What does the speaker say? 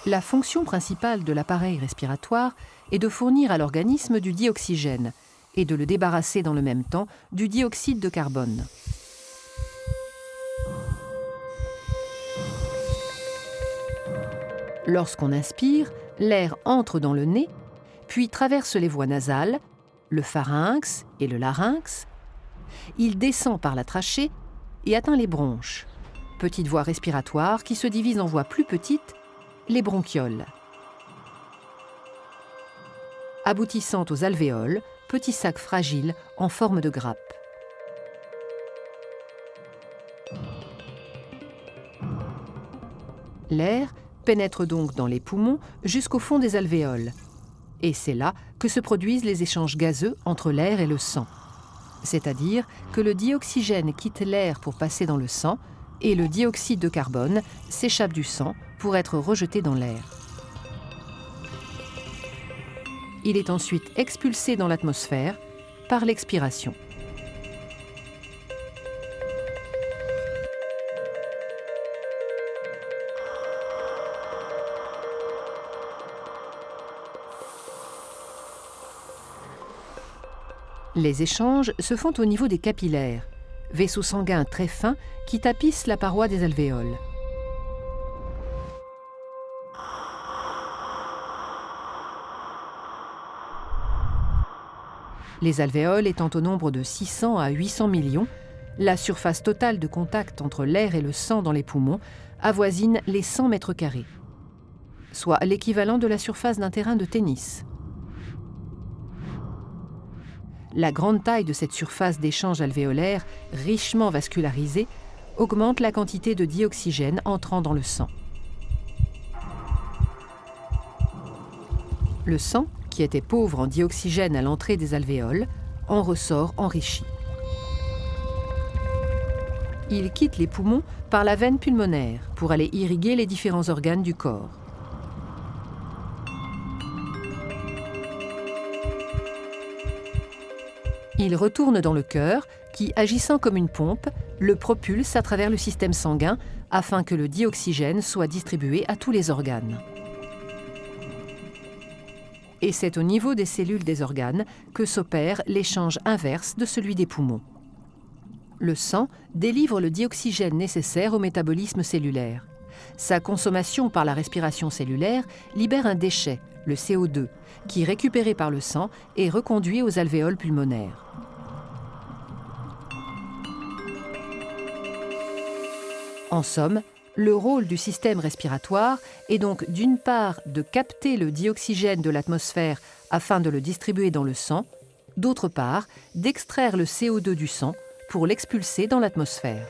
La fonction principale de l'appareil respiratoire est de fournir à l'organisme du dioxygène et de le débarrasser dans le même temps du dioxyde de carbone. Lorsqu'on inspire, l'air entre dans le nez, puis traverse les voies nasales, le pharynx et le larynx. Il descend par la trachée et atteint les bronches, petites voies respiratoires qui se divisent en voies plus petites, les bronchioles. Aboutissant aux alvéoles, petits sacs fragiles en forme de grappe. L'air pénètre donc dans les poumons jusqu'au fond des alvéoles. Et c'est là que se produisent les échanges gazeux entre l'air et le sang. C'est-à-dire que le dioxygène quitte l'air pour passer dans le sang et le dioxyde de carbone s'échappe du sang pour être rejeté dans l'air. Il est ensuite expulsé dans l'atmosphère par l'expiration. Les échanges se font au niveau des capillaires, vaisseaux sanguins très fins qui tapissent la paroi des alvéoles. Les alvéoles étant au nombre de 600 à 800 millions, la surface totale de contact entre l'air et le sang dans les poumons avoisine les 100 mètres carrés, soit l'équivalent de la surface d'un terrain de tennis. La grande taille de cette surface d'échange alvéolaire, richement vascularisée, augmente la quantité de dioxygène entrant dans le sang. Le sang, qui était pauvre en dioxygène à l'entrée des alvéoles, en ressort enrichi. Il quitte les poumons par la veine pulmonaire pour aller irriguer les différents organes du corps. Il retourne dans le cœur qui, agissant comme une pompe, le propulse à travers le système sanguin afin que le dioxygène soit distribué à tous les organes. Et c'est au niveau des cellules des organes que s'opère l'échange inverse de celui des poumons. Le sang délivre le dioxygène nécessaire au métabolisme cellulaire. Sa consommation par la respiration cellulaire libère un déchet, le CO2, qui, récupéré par le sang, est reconduit aux alvéoles pulmonaires. En somme, le rôle du système respiratoire est donc d'une part de capter le dioxygène de l'atmosphère afin de le distribuer dans le sang, d'autre part d'extraire le CO2 du sang pour l'expulser dans l'atmosphère.